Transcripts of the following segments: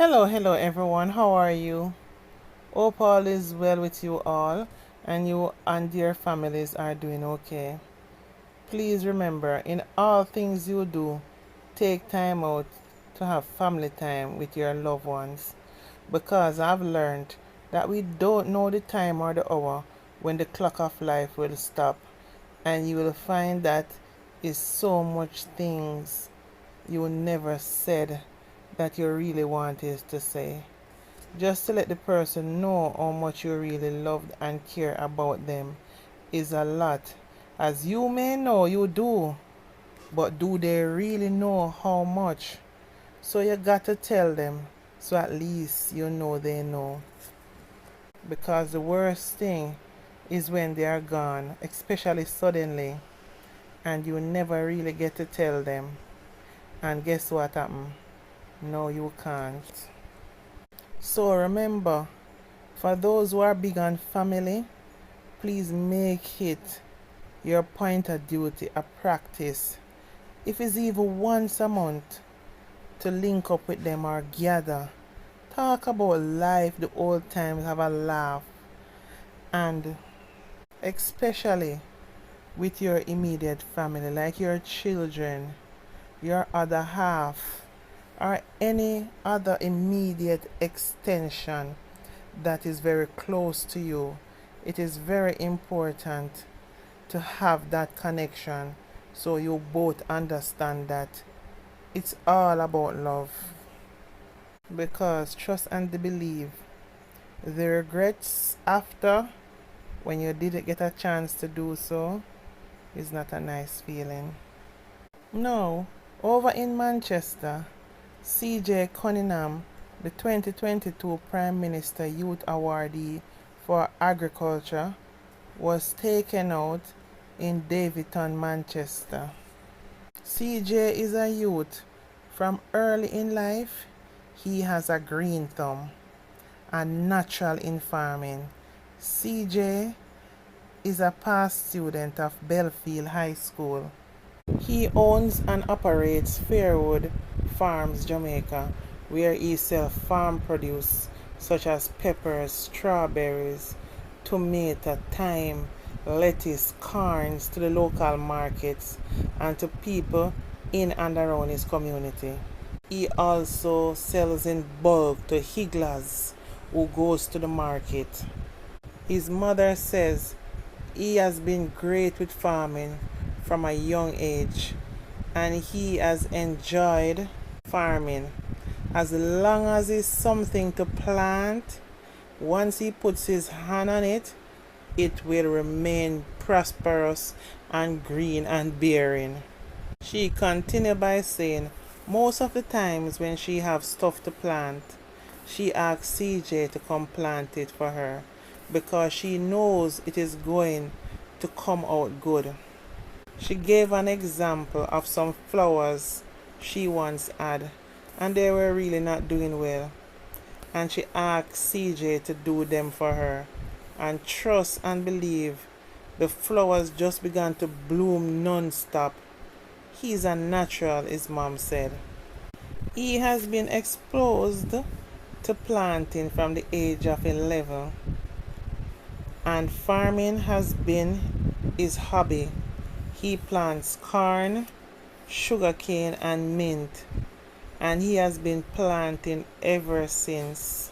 Hello everyone. How are you? Hope all is well with you all and you and your families are doing okay. Please remember, in all things you do, take time out to have family time with your loved ones because I've learned that we don't know the time or the hour when the clock of life will stop, and you will find that is so much things you never said that you really wanted to say. Just to let the person know how much you really loved and care about them is a lot. As you may know, you do, but do they really know how much? So you got to tell them so at least you know they know. Because the worst thing is when they are gone, especially suddenly, and you never really get to tell them. And guess what happened? No, you can't. So remember, for those who are big on family, please make it your point of duty, a practice. If it's even once a month, to link up with them or gather. Talk about life, the old times, have a laugh. And especially with your immediate family, like your children, your other half, or any other immediate extension that is very close to you. It is very important to have that connection so you both understand that it's all about love. Because trust and believe, the regrets after when you didn't get a chance to do so is not a nice feeling. Now, over in Manchester, Ceejay Cunningham, the 2022 Prime Minister Youth-Awardee for Agriculture, was taken out in Davyton, Manchester. Ceejay is a youth. From early in life, he has a green thumb and natural in farming. Ceejay is a past student of Belfield High School. He owns and operates Fairwood Farms, Jamaica, where he sells farm produce such as peppers, strawberries, tomato, thyme, lettuce, corns to the local markets and to people in and around his community. He also sells in bulk to higglers who goes to the market. His mother says he has been great with farming from a young age and he has enjoyed farming. As long as it's something to plant, once he puts his hand on it, it will remain prosperous and green and bearing. She continued by saying, most of the times when she have stuff to plant, she asks Ceejay to come plant it for her because she knows it is going to come out good. She gave an example of some flowers she once had and they were really not doing well, and she asked Ceejay to do them for her, and trust and believe, the flowers just began to bloom non-stop. He's a natural, his mom said. He has been exposed to planting from the age of 11, and farming has been his hobby. He plants corn, sugarcane and mint, and he has been planting ever since.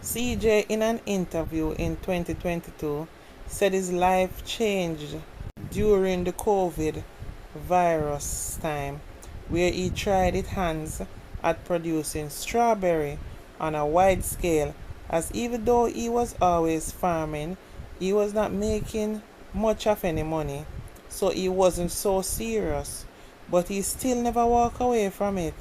Ceejay, in an interview in 2022, said his life changed during the COVID virus time, where he tried his hands at producing strawberry on a wide scale, as even though he was always farming, he was not making much of any money, so he wasn't so serious, but he still never walked away from it.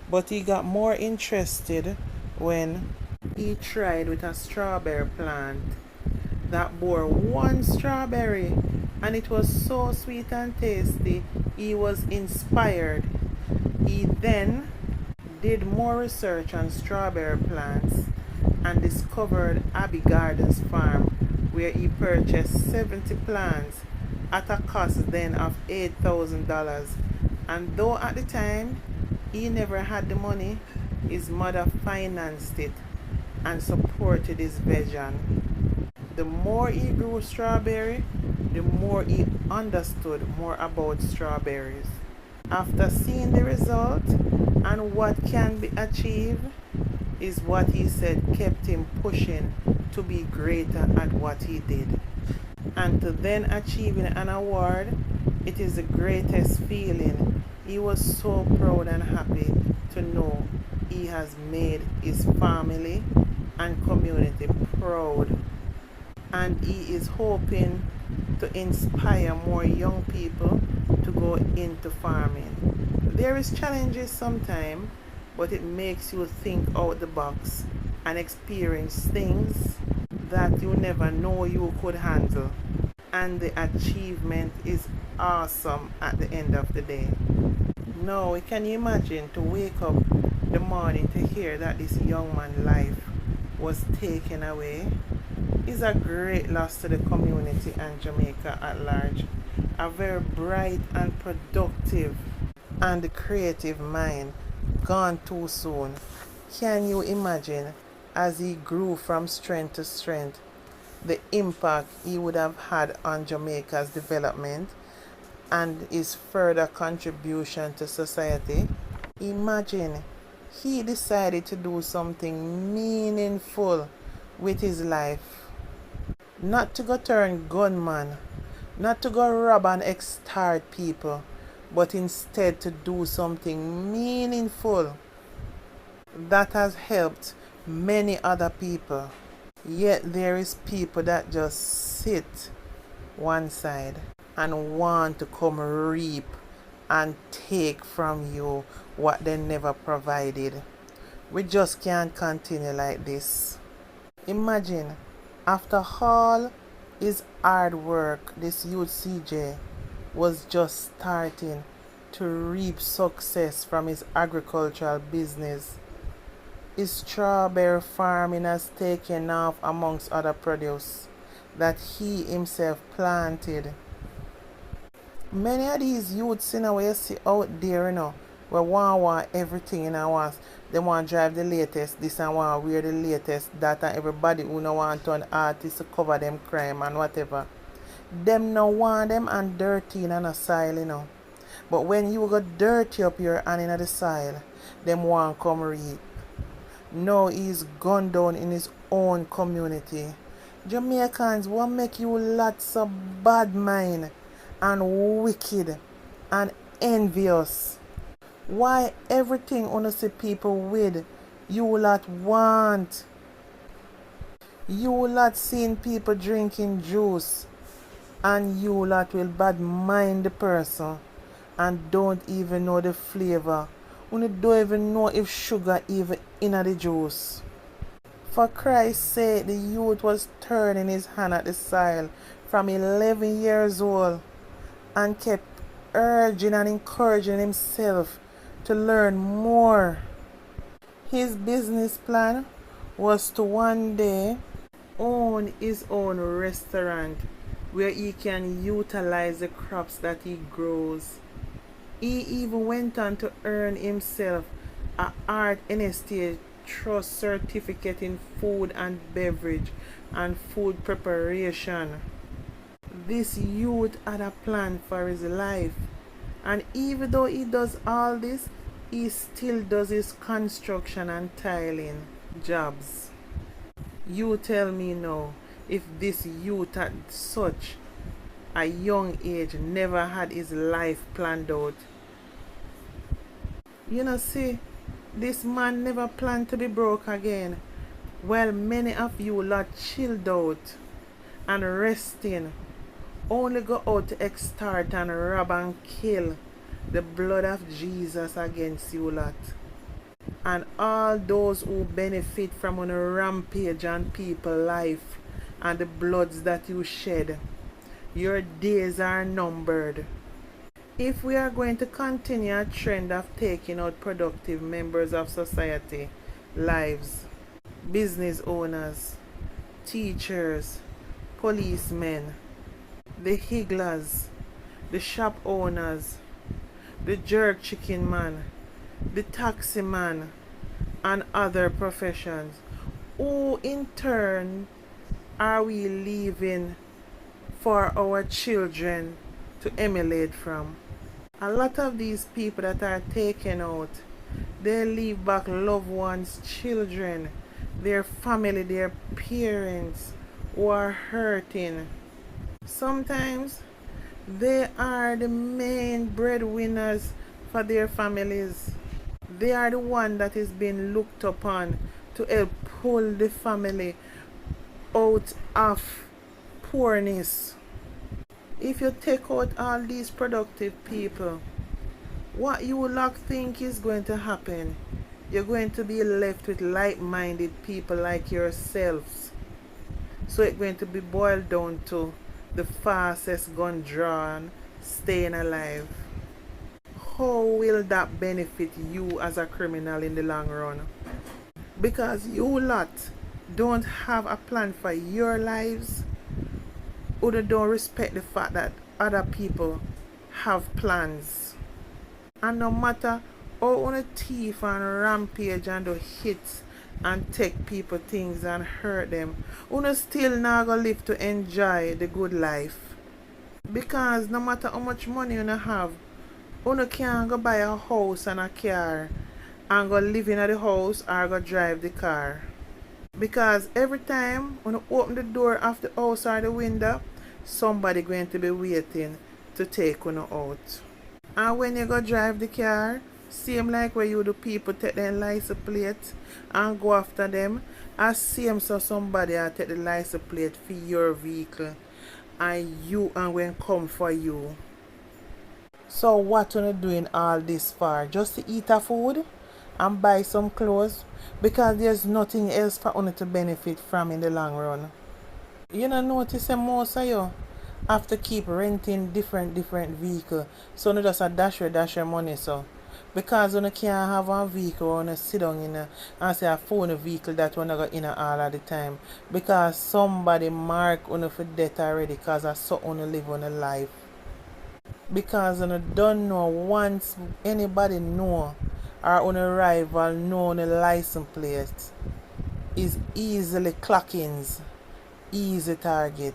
But he got more interested when he tried with a strawberry plant that bore one strawberry, and it was so sweet and tasty. He was inspired. He then did more research on strawberry plants and discovered Abbey Gardens Farm, where he purchased 70 plants at a cost then of $8,000. And though at the time he never had the money, His mother financed it and supported his vision. The more he grew strawberry, the more he understood more about strawberries. After seeing the result and what can be achieved, is what he said kept him pushing to be greater at what he did. And to then achieving an award, it is the greatest feeling. He was so proud and happy to know he has made his family and community proud. And he is hoping to inspire more young people to go into farming. There is challenges sometimes, but it makes you think out the box and experience things that you never know you could handle. And the achievement is awesome at the end of the day. Now, can you imagine to wake up the morning to hear that this young man's life was taken away? It's a great loss to the community and Jamaica at large. A very bright and productive and creative mind gone too soon. Can you imagine, as he grew from strength to strength, the impact he would have had on Jamaica's development and his further contribution to society? Imagine he decided to do something meaningful with his life. Not to go turn gunman, not to go rob and extort people, but instead to do something meaningful that has helped many other people. Yet there is people that just sit one side and want to come reap and take from you what they never provided. We just can't continue like this. Imagine, after all his hard work, this youth Ceejay was just starting to reap success from his agricultural business. His strawberry farming has taken off amongst other produce that he himself planted. Many of these youths in our see out there, we want everything in our house. They want to drive the latest this and want to wear the latest that, and everybody who no want to an artist to cover them crime and whatever. Them no want them and dirty in the soil, But when you go dirty up your hand in the soil, them want come reap. Now he's gone down in his own community. Jamaicans want make you lots of bad mind and wicked and envious. Why everything on see people with you will not want? You will not seen people drinking juice and you will not will bad mind the person and don't even know the flavor. You don't even know if sugar even in the juice. For Christ's sake, the youth was turning his hand at the soil from 11 years old and kept urging and encouraging himself to learn more. His business plan was to one day own his own restaurant where he can utilize the crops that he grows. He even went on to earn himself a Art NSTA Trust certificate in food and beverage and food preparation. This youth had a plan for his life, and even though he does all this, he still does his construction and tiling jobs. You tell me now, if this youth at such a young age never had his life planned out. See, this man never planned to be broke again. Well, many of you lot chilled out and resting, only go out to extort and rob and kill the blood of Jesus against you lot. And all those who benefit from on a rampage on people's life and the bloods that you shed, your days are numbered. If we are going to continue a trend of taking out productive members of society, lives, business owners, teachers, policemen, the higglers, the shop owners, the jerk chicken man, the taxi man, and other professions. Who in turn are we leaving for our children to emulate from? A lot of these people that are taken out, they leave back loved ones, children, their family, their parents who are hurting. Sometimes they are the main breadwinners for their families. They are the one that is being looked upon to help pull the family out of poorness. If you take out all these productive people, what you will think is going to happen? You're going to be left with like-minded people like yourselves. So it's going to be boiled down to the fastest gun drawn, staying alive. How will that benefit you as a criminal in the long run? Because you lot don't have a plan for your lives, or they don't respect the fact that other people have plans. And no matter how on a thief and rampage and do hits and take people things and hurt them, you still not gonna live to enjoy the good life. Because no matter how much money you have, you can't go buy a house and a car and go live in the house or go drive the car. Because every time when you open the door of the house or the window, somebody going to be waiting to take you out. And when you go drive the car, same like where you do people take their license plate and go after them, as same so somebody will take the license plate for your vehicle and you and when come for you. So what are you doing all this for? Just to eat a food and buy some clothes? Because there's nothing else for you to benefit from in the long run. You know, notice that most of you have to keep renting different vehicles. So you just a dash your money so. Because you can't have a vehicle or you sit down in and say a phone vehicle that you go in all of the time. Because somebody mark you for death already because of something you live on a life. Because you don't know once anybody know or on arrival know the license plate is easily clockings, easy target.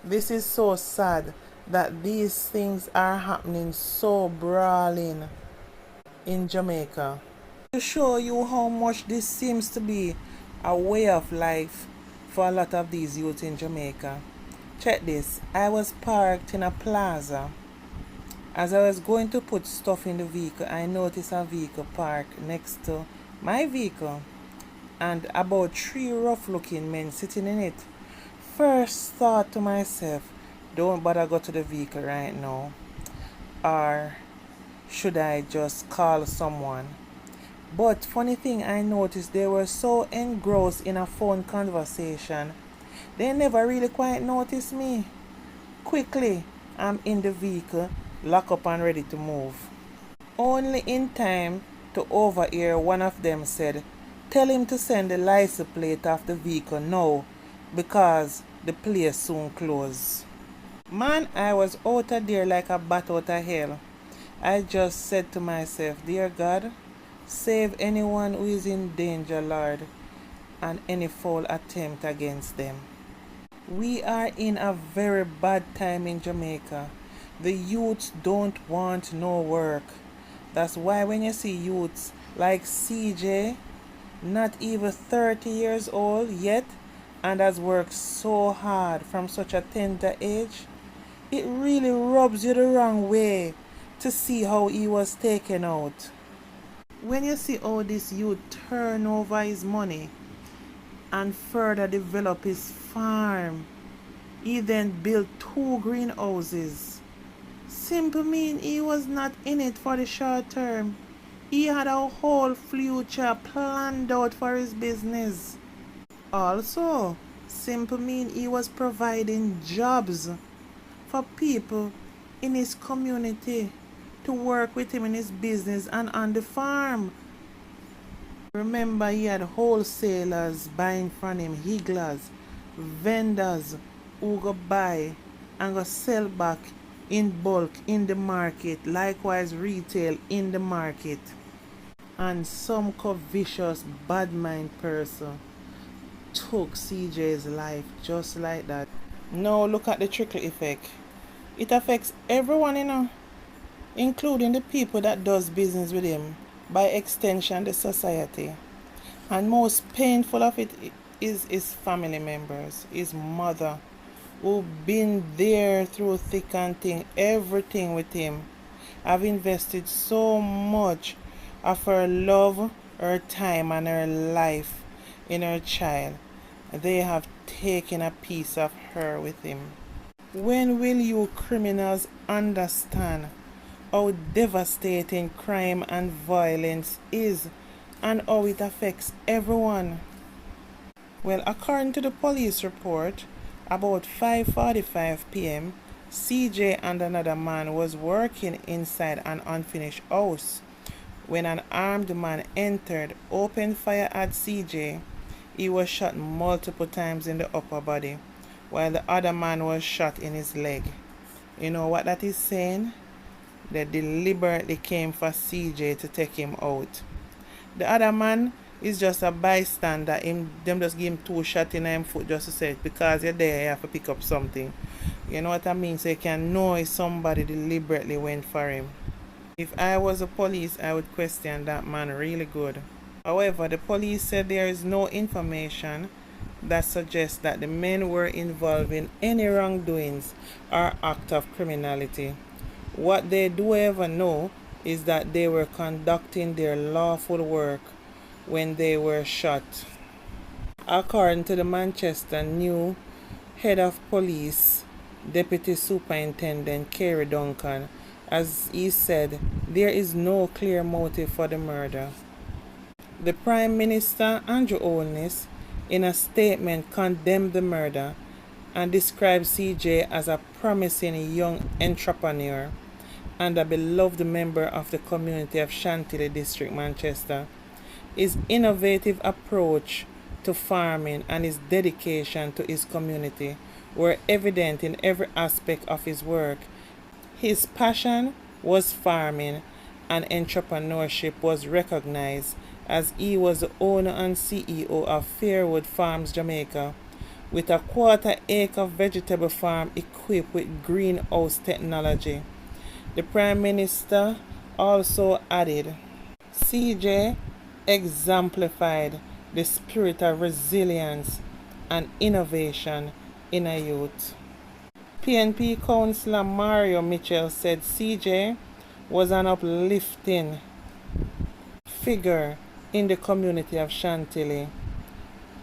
This is so sad that these things are happening so brawling in Jamaica. To show you how much this seems to be a way of life for a lot of these youth in Jamaica. Check this. I was parked in a plaza. As I was going to put stuff in the vehicle, I noticed a vehicle parked next to my vehicle and about 3 rough-looking men sitting in it. First thought to myself, don't bother go to the vehicle right now, or should I just call someone? But funny thing, I noticed they were so engrossed in a phone conversation, they never really quite noticed me. Quickly, I'm in the vehicle, lock up and ready to move. Only in time to overhear one of them said, tell him to send the license plate of the vehicle now because the place soon close. Man, I was out of there like a bat out of hell. I just said to myself, dear God, save anyone who is in danger, Lord, and any foul attempt against them. We are in a very bad time in Jamaica. The youths don't want no work. That's why when you see youths like Ceejay, not even 30 years old yet, and has worked so hard from such a tender age, it really rubs you the wrong way to see how he was taken out. When you see how this youth turn over his money and further develop his farm, he then built 2 greenhouses. Simple mean he was not in it for the short term. He had a whole future planned out for his business. Also, simple mean he was providing jobs for people in his community to work with him in his business and on the farm. Remember, he had wholesalers buying from him, higglers, vendors who go buy and go sell back in bulk in the market, likewise retail in the market. and some covetous bad mind person took Ceejay's life just like that. Now look at the trickle effect. It affects everyone, including the people that does business with him, by extension the society. And most painful of it is his family members, his mother, who been there through thick and thin, everything with him. I've invested so much of her love, her time, and her life in her child. They have taken a piece of her with him. When will you criminals understand how devastating crime and violence is and how it affects everyone? Well, according to the police report, about 5:45 p.m., Ceejay and another man was working inside an unfinished house when an armed man entered, opened fire at Ceejay. He was shot multiple times in the upper body, while the other man was shot in his leg. You know what that is saying? They deliberately came for Ceejay to take him out. The other man is just a bystander. Them just give him 2 shots in him foot just to say, because you're there, you have to pick up something. You know what I mean? So you can know if somebody deliberately went for him. If I was the police, I would question that man really good. However, the police said there is no information that suggests that the men were involved in any wrongdoings or act of criminality. What they do ever know is that they were conducting their lawful work when they were shot. According to the Manchester new head of police, Deputy Superintendent Kerry Duncan, as he said, there is no clear motive for the murder. The Prime Minister, Andrew Holness, in a statement condemned the murder and described Ceejay as a promising young entrepreneur and a beloved member of the community of Chantilly District, Manchester. His innovative approach to farming and his dedication to his community were evident in every aspect of his work. His passion was farming and entrepreneurship was recognized, as he was the owner and CEO of Fairwood Farms, Jamaica, with a 1/4 acre vegetable farm equipped with greenhouse technology. The Prime Minister also added, Ceejay exemplified the spirit of resilience and innovation in a youth. PNP Councillor Mario Mitchell said Ceejay was an uplifting figure in the community of Chantilly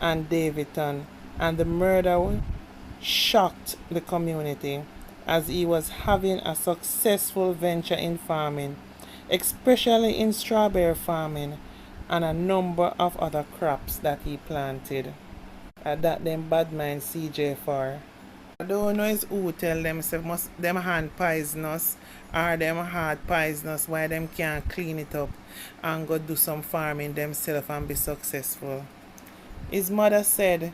and Davidton, and the murder shocked the community as he was having a successful venture in farming, especially in strawberry farming and a number of other crops that he planted. That them Badmind Ceejay for. I don't know is who tell them them hand poisonous or them heart poisonous, why them can't clean it up and go do some farming themselves and be successful. His mother said,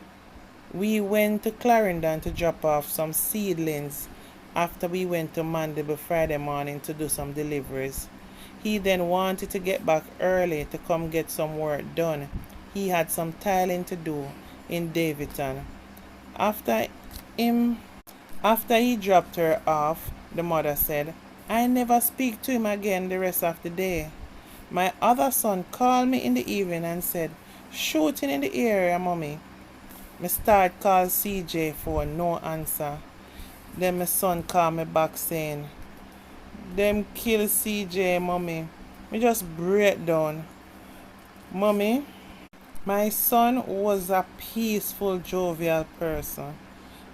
we went to Clarendon to drop off some seedlings after we went to Mandeville Friday morning to do some deliveries. He then wanted to get back early to come get some work done. He had some tiling to do in Davidton. After he dropped her off, the mother said, I never speak to him again the rest of the day. My other son called me in the evening and said, shooting in the area, mommy. Me start call Ceejay for no answer. Then my son called me back saying, them kill Ceejay, mommy. Me just break down. Mommy, my son was a peaceful, jovial person,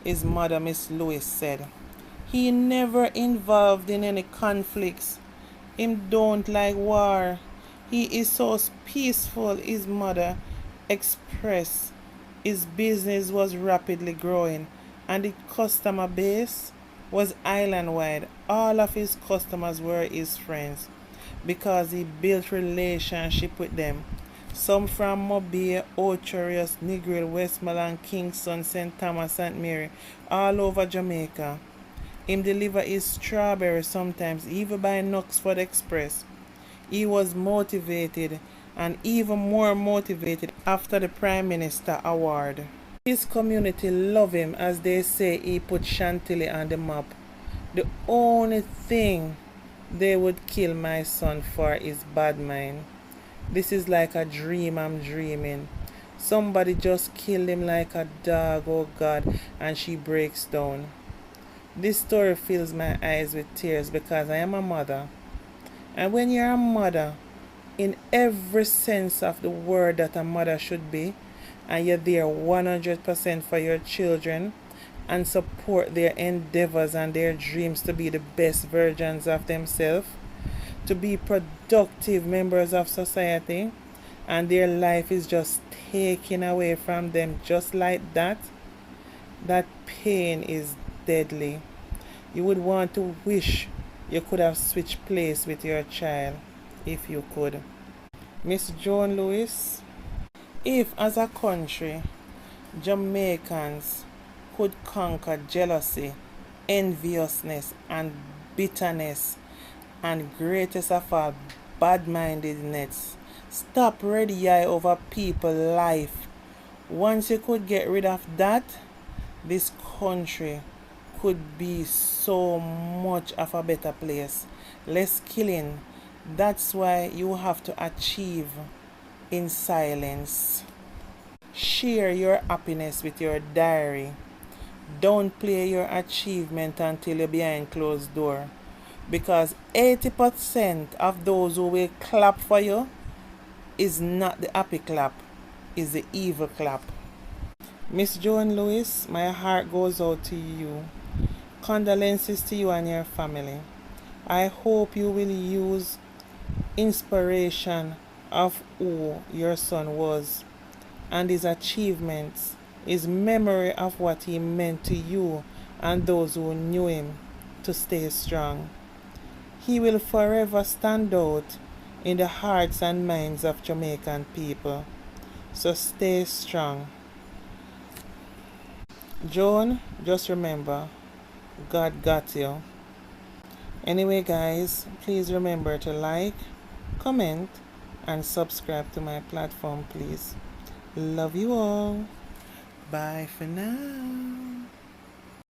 his mother, Miss Lewis, said. He never involved in any conflicts. Him don't like war. He is so peaceful, his mother expressed. His business was rapidly growing and the customer base was island-wide. All of his customers were his friends because he built relationship with them. Some from Mobile, Ocherius, Negril, Westmoreland, Kingston, St. Thomas, St. Mary, all over Jamaica. Him deliver his strawberries sometimes, even by Knoxford Express. He was motivated and even more motivated after the Prime Minister award. His community love him, as they say he put Chantilly on the map. The only thing they would kill my son for is Badmind. This is like a dream I'm dreaming. Somebody just killed him like a dog, oh God, and she breaks down. This story fills my eyes with tears because I am a mother. And when you're a mother, in every sense of the word that a mother should be, and you're there 100% for your children and support their endeavors and their dreams to be the best versions of themselves, to be productive members of society, and their life is just taken away from them just like that, that pain is deadly. You would want to wish you could have switched place with your child if you could. Miss Joan Lewis, if as a country Jamaicans could conquer jealousy, enviousness, and bitterness, and greatest of all, bad-mindedness, stop ready eye over people's life. Once you could get rid of that, this country could be so much of a better place. Less killing. That's why you have to achieve in silence. Share your happiness with your diary. Don't play your achievement until you're behind closed door. Because 80% of those who will clap for you is not the happy clap, is the evil clap. Miss Joan Lewis, my heart goes out to you. Condolences to you and your family. I hope you will use inspiration of who your son was and his achievements, his memory of what he meant to you and those who knew him, to stay strong. He will forever stand out in the hearts and minds of Jamaican people. So stay strong. Joan, just remember, God got you. Anyway guys, please remember to like, comment, and subscribe to my platform, please. Love you all. Bye for now.